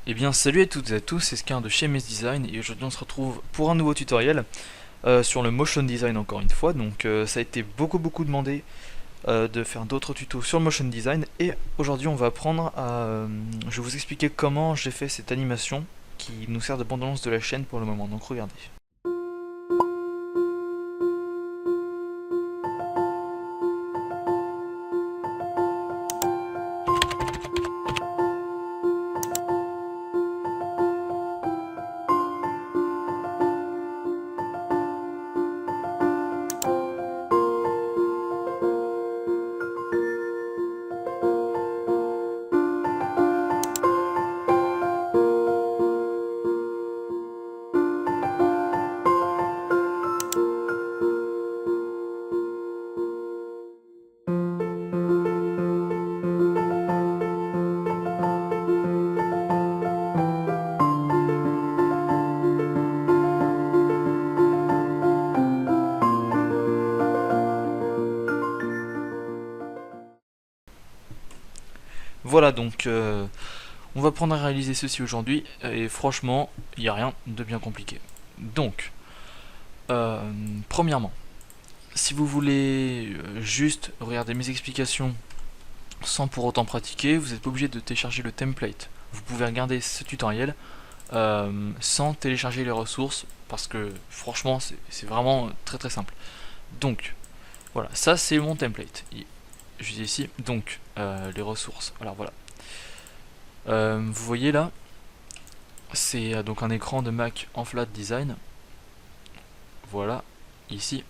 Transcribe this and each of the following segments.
Eh bien salut à toutes et à tous, c'est Scar de chez MS Design et aujourd'hui on se retrouve pour un nouveau tutoriel sur le motion design encore une fois. Donc ça a été beaucoup demandé de faire d'autres tutos sur le motion design et aujourd'hui on va apprendre à... je vais vous expliquer comment j'ai fait cette animation qui nous sert de bande-annonce de la chaîne pour le moment, donc regardez. Voilà donc on va apprendre à réaliser ceci aujourd'hui et franchement il n'y a rien de bien compliqué. Donc premièrement, si vous voulez juste regarder mes explications sans pour autant pratiquer, vous n'êtes pas obligé de télécharger le template. Vous pouvez regarder ce tutoriel sans télécharger les ressources parce que franchement c'est vraiment très simple. Donc voilà, ça c'est mon template. Je dis ici, donc les ressources. Alors voilà. Vous voyez là, c'est donc un écran de Mac en flat design. Voilà, ici.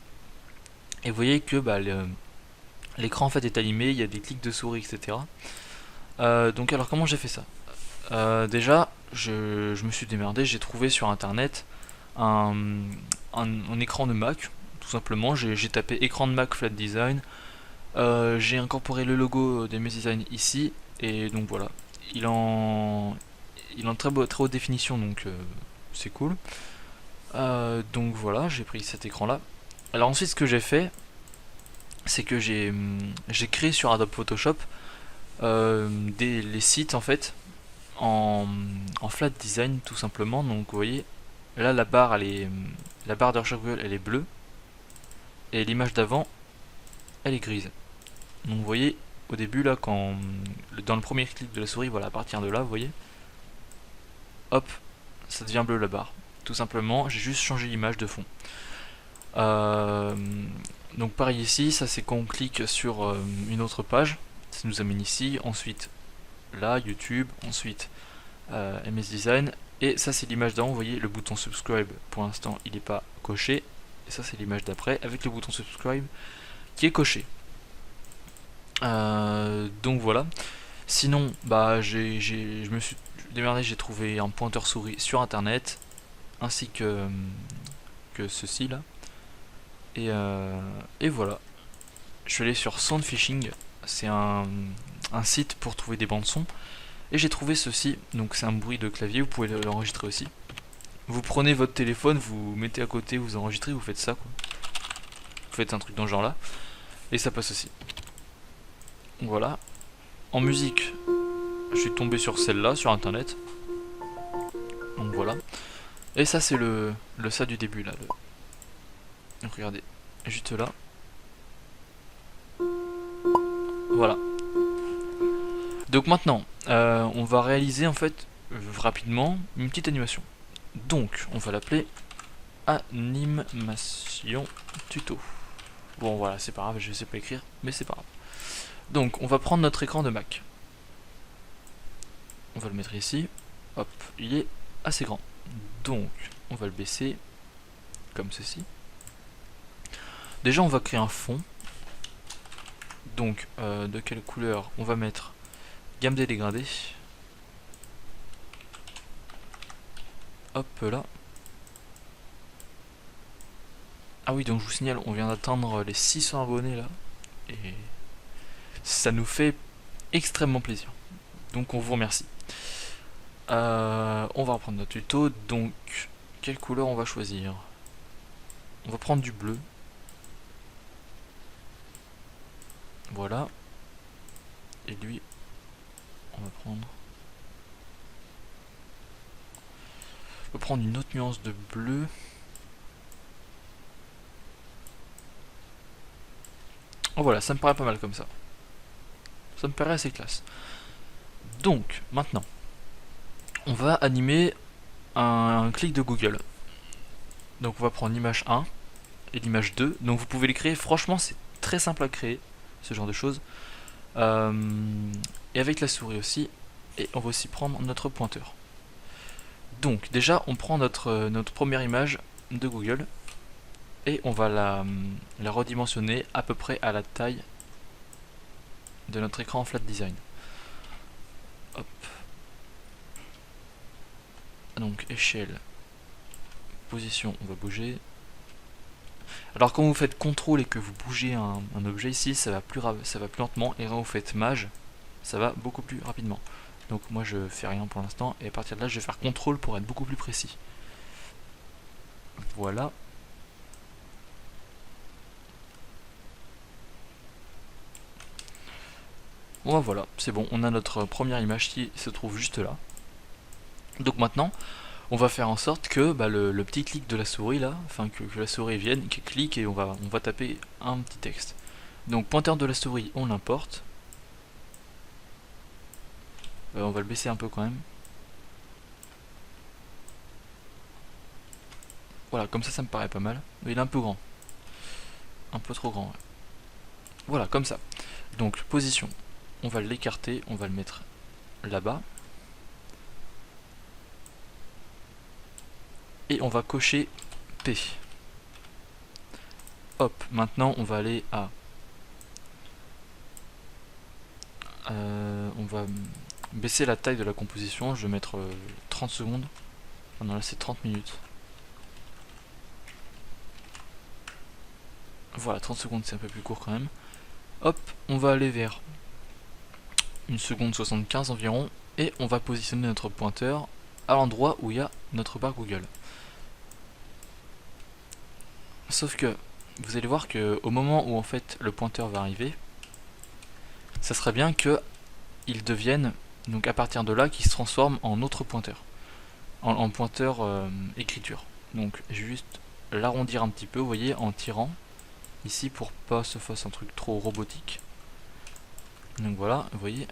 Et vous voyez que l'écran en fait est animé, il y a des clics de souris, etc. Donc alors comment j'ai fait ça? Déjà, je me suis démerdé, j'ai trouvé sur internet un, un écran de Mac, tout simplement. J'ai tapé écran de Mac Flat Design, j'ai incorporé le logo des mes designs ici, et donc voilà. Il en, il en très haute définition, donc c'est cool. Donc voilà, j'ai pris cet écran là. Alors ensuite, ce que j'ai fait, c'est que j'ai créé sur Adobe Photoshop les sites en fait en flat design tout simplement. Donc vous voyez, là la barre de recherche Google elle est bleue et l'image d'avant elle est grise. Donc vous voyez au début là quand dans le premier clic de la souris, voilà à partir de là vous voyez, hop, ça devient bleu la barre. Tout simplement, j'ai juste changé l'image de fond. Euh, donc pareil ici, ça c'est quand on clique sur une autre page, ça nous amène ici, ensuite là YouTube, ensuite MS Design. Et ça c'est l'image d'avant, vous voyez le bouton subscribe pour l'instant il n'est pas coché. Et ça c'est l'image d'après avec le bouton subscribe qui est coché. Donc voilà. Sinon, je me suis démerdé, j'ai trouvé un pointeur souris sur internet ainsi que ceci là. Et voilà. Je suis allé sur Soundfishing, c'est un site pour trouver des bandes son. Et j'ai trouvé ceci, donc c'est un bruit de clavier, vous pouvez l'enregistrer aussi. Vous prenez votre téléphone, vous mettez à côté, vous enregistrez, vous faites ça quoi. Vous faites un truc dans ce genre là, et ça passe aussi. Voilà. En musique, je suis tombé sur celle-là, sur internet. Donc voilà. Et ça c'est le ça du début là. Donc regardez, juste là. Voilà. Donc maintenant, on va réaliser en fait rapidement une petite animation. Donc on va l'appeler animation tuto. Bon voilà, c'est pas grave, je sais pas écrire, mais c'est pas grave. Donc on va prendre notre écran de Mac. On va le mettre ici. Hop, il est assez grand. Donc on va le baisser comme ceci. Déjà on va créer un fond. Donc de quelle couleur? On va mettre gamme des dégradés. Hop là. Ah oui, donc je vous signale, on vient d'atteindre les 600 abonnés là. Et ça nous fait extrêmement plaisir. Donc on vous remercie. On va reprendre notre tuto. Donc, quelle couleur on va choisir? On va prendre du bleu. Voilà. Et lui, on va prendre prendre une autre nuance de bleu. Oh voilà, ça me paraît pas mal comme ça. Ça me paraît assez classe. Donc, maintenant, on va animer un clic de Google. Donc on va prendre l'image 1 et l'image 2. Donc vous pouvez les créer, franchement c'est très simple à créer, ce genre de choses. Et avec la souris aussi. Et on va aussi prendre notre pointeur. Donc déjà on prend notre première image de Google et on va la redimensionner à peu près à la taille de notre écran en flat design. Hop. Donc échelle, position, on va bouger. Alors quand vous faites CTRL et que vous bougez un objet ici, ça va plus lentement, et quand vous faites Maj, ça va beaucoup plus rapidement. Donc moi je fais rien pour l'instant, et à partir de là je vais faire CTRL pour être beaucoup plus précis. Voilà. Bon voilà, c'est bon, on a notre première image qui se trouve juste là. Donc maintenant, on va faire en sorte que le petit clic de la souris là, enfin que la souris vienne, qu'elle clique et on va taper un petit texte. Donc pointeur de la souris, on l'importe. On va le baisser un peu quand même. Voilà, comme ça me paraît pas mal. Mais il est un peu grand. Un peu trop grand. Ouais. Voilà, comme ça. Donc position, on va l'écarter, on va le mettre là-bas. Et on va cocher P. Hop, maintenant on va aller à... on va baisser la taille de la composition, je vais mettre 30 secondes. Ah non, là c'est 30 minutes. Voilà, 30 secondes c'est un peu plus court quand même. Hop, on va aller vers 1 seconde 75 environ. Et on va positionner notre pointeur à l'endroit où il y a notre barre Google. Sauf que vous allez voir que au moment où en fait le pointeur va arriver, ça serait bien que il devienne, donc à partir de là, qu'il se transforme en autre pointeur, en pointeur écriture. Donc je vais juste l'arrondir un petit peu, vous voyez, en tirant ici pour pas se fasse un truc trop robotique. Donc voilà, vous voyez.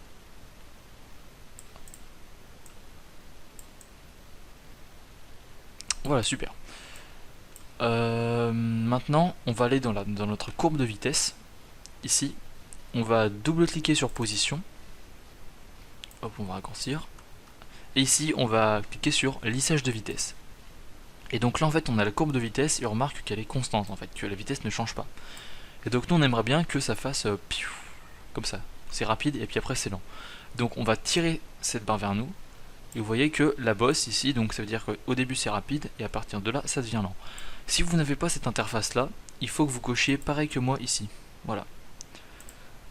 Voilà, super. Maintenant, on va aller dans notre courbe de vitesse. Ici, on va double-cliquer sur position. Hop, on va raccourcir. Et ici, on va cliquer sur lissage de vitesse. Et donc là, en fait, on a la courbe de vitesse et on remarque qu'elle est constante, en fait, que la vitesse ne change pas. Et donc nous, on aimerait bien que ça fasse comme ça. C'est rapide et puis après, c'est lent. Donc on va tirer cette barre vers nous. Et vous voyez que la bosse ici, donc ça veut dire qu'au début c'est rapide et à partir de là ça devient lent. Si vous n'avez pas cette interface là, il faut que vous cochiez pareil que moi ici. Voilà.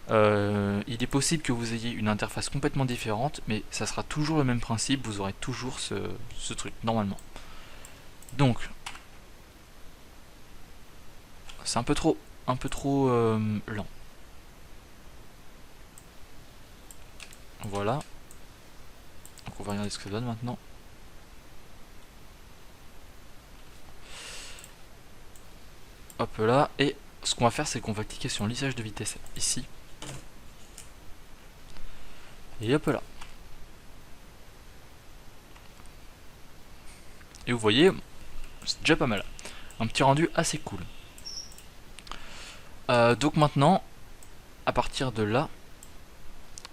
Il est possible que vous ayez une interface complètement différente, mais ça sera toujours le même principe, vous aurez toujours ce truc normalement. Donc, c'est un peu trop lent. Voilà. Donc on va regarder ce que ça donne maintenant. Hop là, et ce qu'on va faire c'est qu'on va cliquer sur lissage de vitesse ici. Et hop là. Et vous voyez, c'est déjà pas mal. Un petit rendu assez cool. Donc maintenant, à partir de là,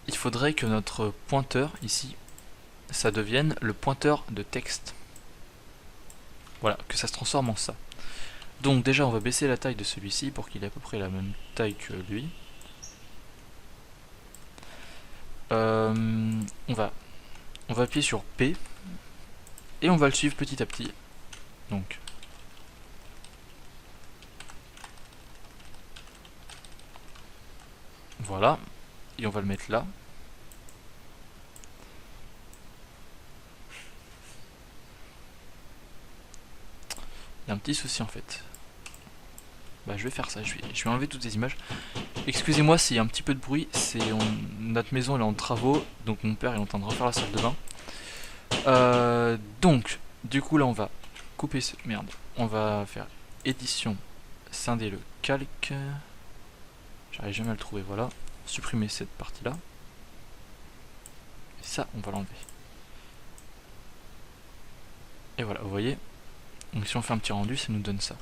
il faudrait que notre pointeur ici, ça devienne le pointeur de texte. Voilà, que ça se transforme en ça. Donc déjà on va baisser la taille de celui-ci pour qu'il ait à peu près la même taille que lui. On va appuyer sur P et on va le suivre petit à petit. Donc voilà, et on va le mettre là. Il y a un petit souci en fait. Bah je vais faire ça, je vais enlever toutes ces images. Excusez-moi s'il y a un petit peu de bruit, notre maison elle est en travaux, donc mon père est en train de refaire la salle de bain. Donc Du coup là on va couper ce... Merde. On va faire édition, scinder le calque. J'arrive jamais à le trouver, voilà. Supprimer cette partie là. Et ça on va l'enlever. Et voilà, vous voyez. Donc si on fait un petit rendu, ça nous donne ça.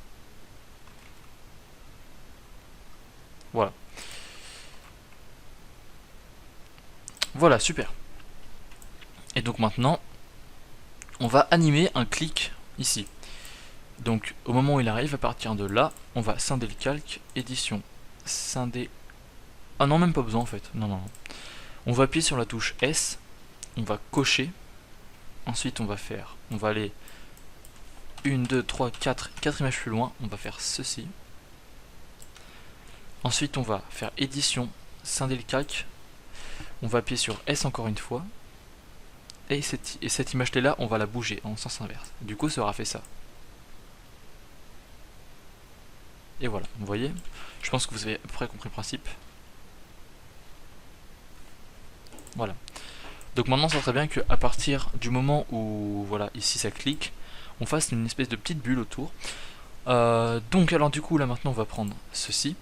Voilà. Voilà, super. Et donc maintenant, on va animer un clic ici. Donc au moment où il arrive, à partir de là, on va scinder le calque, édition, scinder... Ah non, même pas besoin en fait. Non, non, non. On va appuyer sur la touche S, on va cocher. Ensuite on va aller 1, 2, 3, 4 images plus loin, on va faire ceci. Ensuite on va faire édition, scinder le calque. On va appuyer sur S encore une fois. Et cette image là, on va la bouger en sens inverse. Du coup ça aura fait ça. Et voilà, vous voyez. Je pense que vous avez à peu près compris le principe. Voilà. Donc maintenant ça serait bien qu'à partir du moment où, voilà, ici ça clique, on fasse une espèce de petite bulle autour. Donc alors du coup là maintenant on va prendre ceci,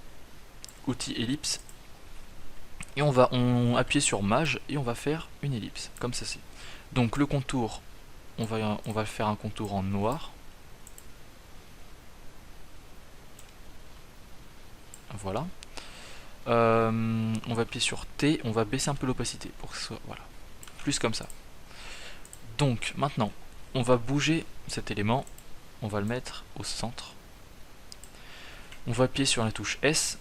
outil ellipse, et on va appuyer sur mage et on va faire une ellipse, comme ceci. Donc le contour, on va faire un contour en noir. Voilà. On va appuyer sur T, on va baisser un peu l'opacité pour que ce soit, voilà, plus comme ça. Donc maintenant, on va bouger cet élément, on va le mettre au centre. On va appuyer sur la touche S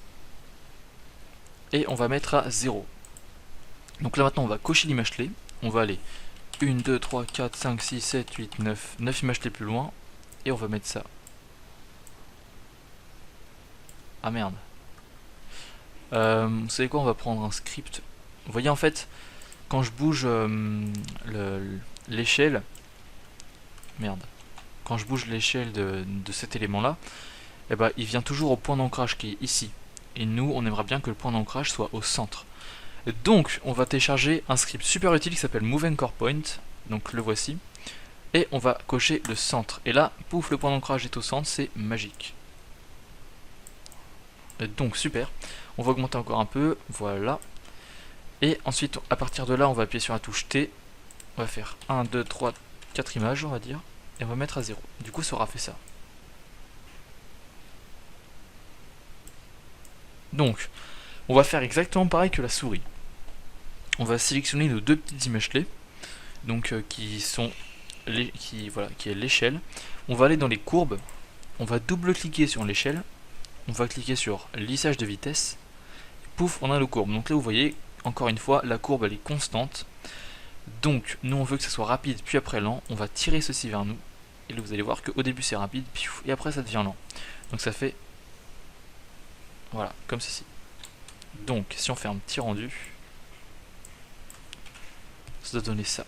et on va mettre à 0. Donc là maintenant on va cocher l'image clé, on va aller 1, 2, 3, 4, 5, 6, 7, 8, 9 images clés plus loin et on va mettre ça. Ah merde. Vous savez quoi, on va prendre un script. Vous voyez en fait, quand je bouge l'échelle, merde, quand je bouge l'échelle de cet élément là, eh ben, il vient toujours au point d'ancrage qui est ici. Et nous, on aimerait bien que le point d'ancrage soit au centre. Et donc, on va télécharger un script super utile qui s'appelle Move Anchor Point. Donc, le voici. Et on va cocher le centre. Et là, pouf, le point d'ancrage est au centre, c'est magique. Et donc, super. On va augmenter encore un peu, voilà. Et ensuite, à partir de là, on va appuyer sur la touche T. On va faire 1, 2, 3, 4 images, on va dire. Et on va mettre à 0. Du coup, ça aura fait ça. Donc, on va faire exactement pareil que la souris. On va sélectionner nos deux petites images clés, donc qui est l'échelle. On va aller dans les courbes, on va double-cliquer sur l'échelle, on va cliquer sur lissage de vitesse, pouf, on a nos courbes. Donc là, vous voyez, encore une fois, la courbe elle est constante. Donc, nous on veut que ça soit rapide, puis après lent. On va tirer ceci vers nous, et là vous allez voir qu'au début c'est rapide, et après ça devient lent. Donc ça fait, voilà, comme ceci. Donc, si on fait un petit rendu, ça doit donner ça.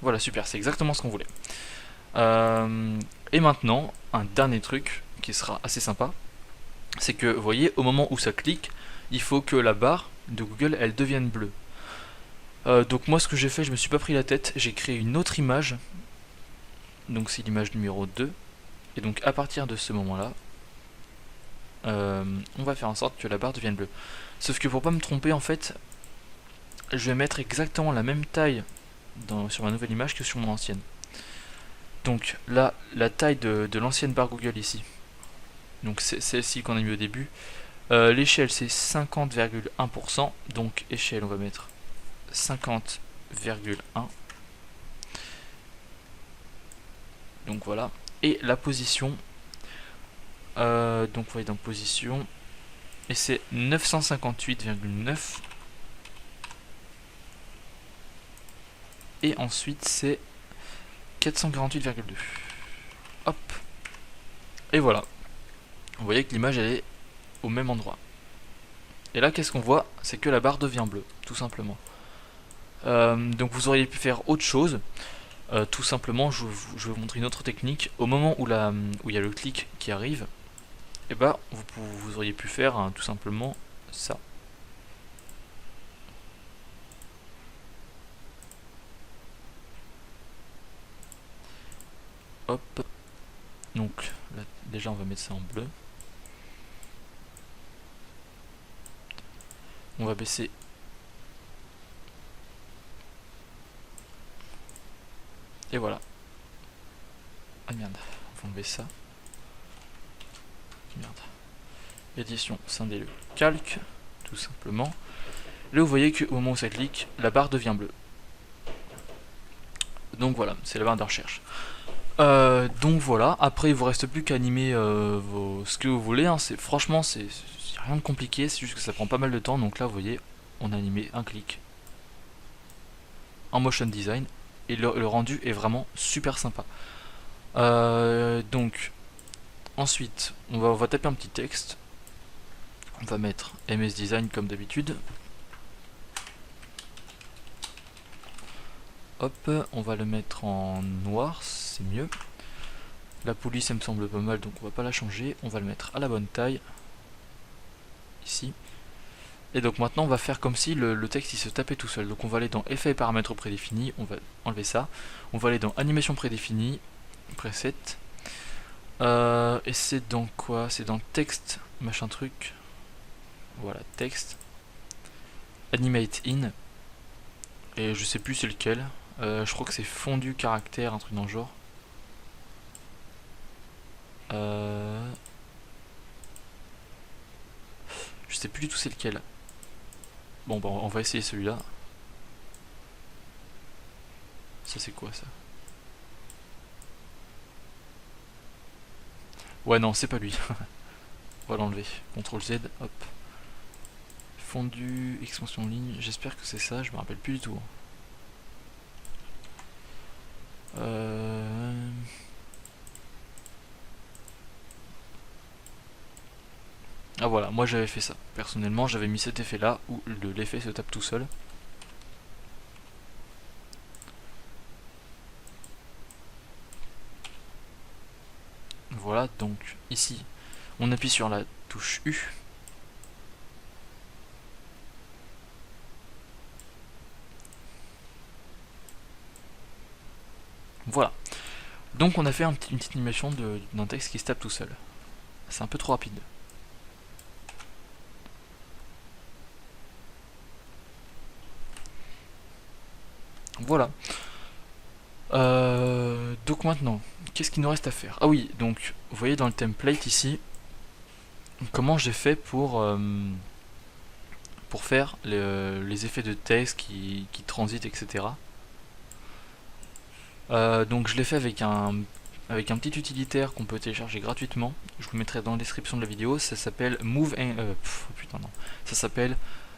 Voilà, super, c'est exactement ce qu'on voulait. Et maintenant, un dernier truc qui sera assez sympa, c'est que, vous voyez, au moment où ça clique, il faut que la barre de Google, elle devienne bleue. Donc moi, ce que j'ai fait, je me suis pas pris la tête, j'ai créé une autre image. Donc c'est l'image numéro 2. Et donc à partir de ce moment-là, on va faire en sorte que la barre devienne bleue. Sauf que pour pas me tromper, en fait, je vais mettre exactement la même taille sur ma nouvelle image que sur mon ancienne. Donc là, la taille de l'ancienne barre Google ici, donc c'est celle-ci qu'on a mis au début, l'échelle c'est 50,1%, donc échelle on va mettre 50,1. Donc voilà, et la position, donc vous voyez dans position, et c'est 958,9. Et ensuite c'est 448,2. Hop. Et voilà. Vous voyez que l'image elle est au même endroit. Et là qu'est-ce qu'on voit? C'est que la barre devient bleue, tout simplement. Donc vous auriez pu faire autre chose. Tout simplement, je vais vous montrer une autre technique. Au moment où il y a le clic qui arrive, et ben vous auriez pu faire tout simplement ça. Hop. Donc là, déjà on va mettre ça en bleu. On va baisser. Et voilà. Ah merde, on va enlever ça. Merde. Édition, scinder le calque, tout simplement. Là vous voyez qu'au moment où ça clique, la barre devient bleue. Donc voilà, c'est la barre de recherche. Donc voilà, après il vous reste plus qu'à animer ce que vous voulez, hein. Franchement c'est rien de compliqué, c'est juste que ça prend pas mal de temps. Donc là vous voyez, on a animé un clic en motion design et le rendu est vraiment super sympa. Donc ensuite on va taper un petit texte, on va mettre MS Design comme d'habitude. Hop, on va le mettre en noir, c'est mieux. La police elle me semble pas mal, donc on va pas la changer. On va le mettre à la bonne taille. Ici. Et donc maintenant on va faire comme si le texte il se tapait tout seul. Donc on va aller dans Effets et paramètres prédéfinis, on va enlever ça. On va aller dans Animation prédéfinie, Preset. Et c'est dans quoi? C'est dans Texte, machin truc. Voilà, Texte. Animate in. Et je sais plus c'est lequel. Je crois que c'est fondu caractère, un truc dans le genre. Je sais plus du tout c'est lequel. Bon bah on va essayer celui-là. Ça c'est quoi ça? Ouais non c'est pas lui. On va l'enlever. CTRL Z, hop. Fondu, extension ligne, j'espère que c'est ça, je me rappelle plus du tout. Ah voilà, moi j'avais fait ça. Personnellement j'avais mis cet effet là où l'effet se tape tout seul. Voilà, donc ici on appuie sur la touche U. Voilà. Donc on a fait une petite animation d'un texte qui se tape tout seul. C'est un peu trop rapide. Voilà. Donc maintenant, qu'est-ce qu'il nous reste à faire? Ah oui, donc vous voyez dans le template ici, comment j'ai fait pour faire les effets de texte qui transitent, etc. Donc je l'ai fait avec un petit utilitaire qu'on peut télécharger gratuitement. Je vous le mettrai dans la description de la vidéo. Ça s'appelle putain non. Ça s'appelle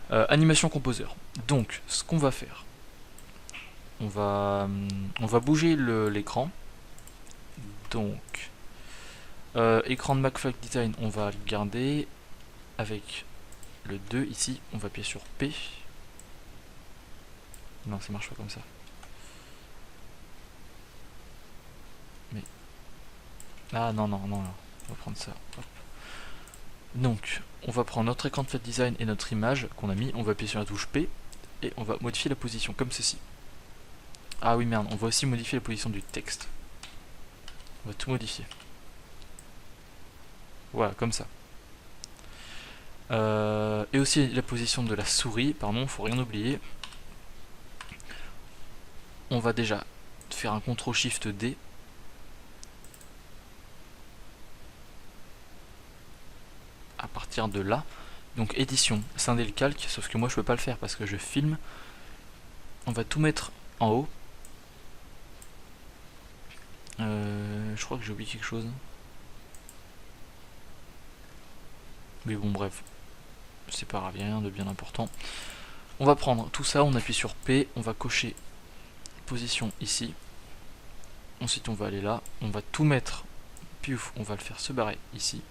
Animation Composer. Donc ce qu'on va faire, on va bouger l'écran. Donc écran de McFly Design, on va le garder avec le 2 ici. On va appuyer sur P. Non, ça marche pas comme ça. Mais ah non, on va prendre ça. Hop. Donc, on va prendre notre écran de Flat Design et notre image qu'on a mis, on va appuyer sur la touche P et on va modifier la position comme ceci. Ah oui merde, on va aussi modifier la position du texte. On va tout modifier. Voilà, comme ça. Et aussi la position de la souris, pardon, faut rien oublier. On va déjà faire un CTRL SHIFT D. À partir de là, donc édition, scinder le calque, sauf que moi je peux pas le faire parce que je filme. On va tout mettre en haut. Je crois que j'ai oublié quelque chose. Mais bon bref, c'est pas grave, il n'y a rien de bien important. On va prendre tout ça, on appuie sur P, on va cocher position ici. Ensuite on va aller là, on va tout mettre, puis on va le faire se barrer ici.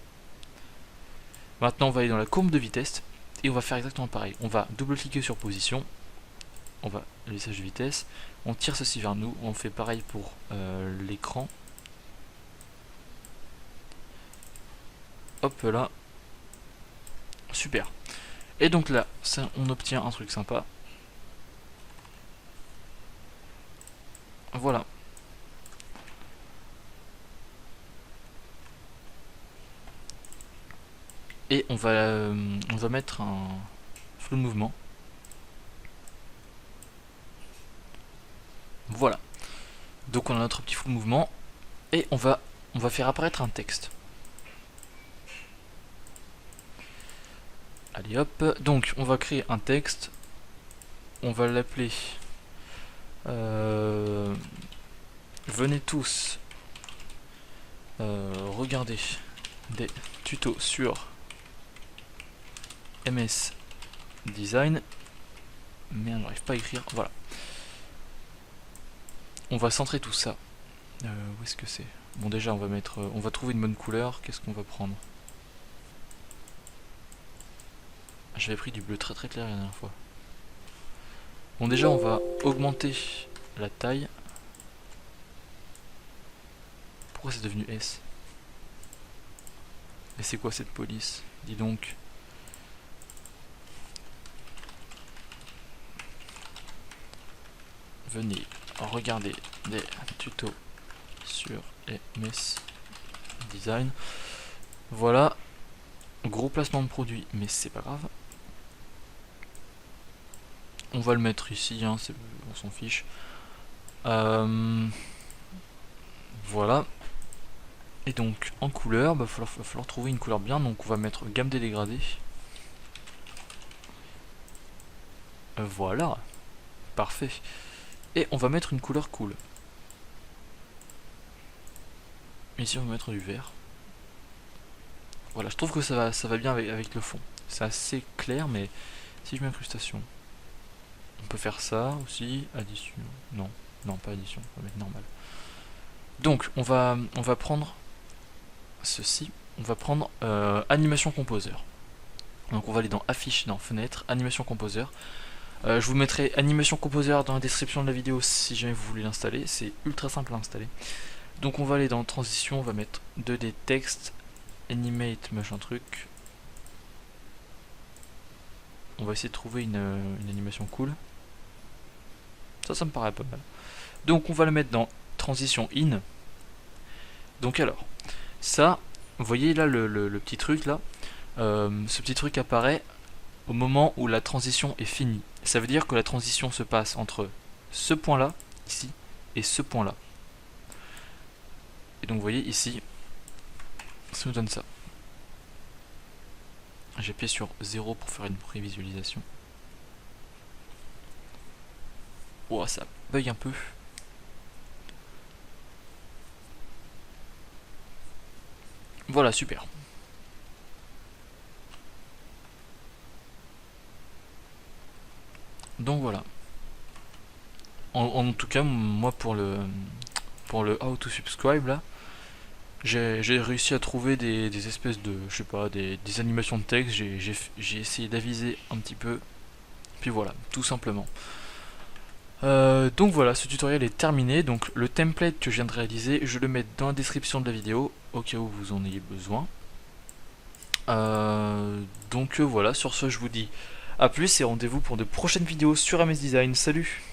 Maintenant on va aller dans la courbe de vitesse et on va faire exactement pareil. On va double-cliquer sur position, on va le lissage de vitesse, on tire ceci vers nous, on fait pareil pour l'écran. Hop là, super. Et donc là, ça, on obtient un truc sympa. Voilà. et on va mettre un flou de mouvement. Voilà. Donc on a notre petit flou de mouvement et on va faire apparaître un texte. Allez hop, donc on va créer un texte, on va l'appeler venez tous regarder des tutos sur MS Design. Merde, j'arrive pas à écrire, voilà. On va centrer tout ça. Où est-ce que c'est? Bon, déjà on va trouver une bonne couleur. Qu'est-ce qu'on va prendre? J'avais pris du bleu très très clair la dernière fois. Bon, déjà on va augmenter la taille. Pourquoi c'est devenu S? Mais c'est quoi cette police? Dis donc. Venez regarder des tutos sur MS Design. Voilà. Gros placement de produit, mais c'est pas grave. On va le mettre ici, hein, on s'en fiche. Voilà. Et donc en couleur, va falloir trouver une couleur bien. Donc on va mettre gamme des dégradés. Voilà. Parfait. Et on va mettre une couleur cool. Ici on va mettre du vert. Voilà, je trouve que ça va bien avec le fond. C'est assez clair, mais si je mets incrustation, on peut faire ça aussi. Addition. Non, non, pas addition, on va mettre normal. Donc on va prendre ceci. On va prendre animation composer. Donc on va aller dans affiche, dans fenêtre, animation composer. Je vous mettrai animation composer dans la description de la vidéo si jamais vous voulez l'installer. C'est ultra simple à installer. Donc on va aller dans transition, on va mettre 2D texte, animate machin truc. On va essayer de trouver une animation cool. Ça me paraît pas mal. Donc on va le mettre dans transition in. Donc alors, ça, vous voyez là le petit truc là, ce petit truc apparaît au moment où la transition est finie. Ça veut dire que la transition se passe entre ce point là, ici, et ce point là. Et donc vous voyez ici, ça nous donne ça. J'appuie sur 0 pour faire une prévisualisation. Oh, ça bug un peu. Voilà, super. Donc voilà. En tout cas, moi pour le how to subscribe là, j'ai réussi à trouver des espèces de, je sais pas, des animations de texte. J'ai essayé d'aviser un petit peu. Puis voilà, tout simplement. Donc voilà, ce tutoriel est terminé. Donc le template que je viens de réaliser, je le mets dans la description de la vidéo au cas où vous en ayez besoin. Donc voilà, sur ce je vous dis à plus et rendez-vous pour de prochaines vidéos sur MS Design. Salut!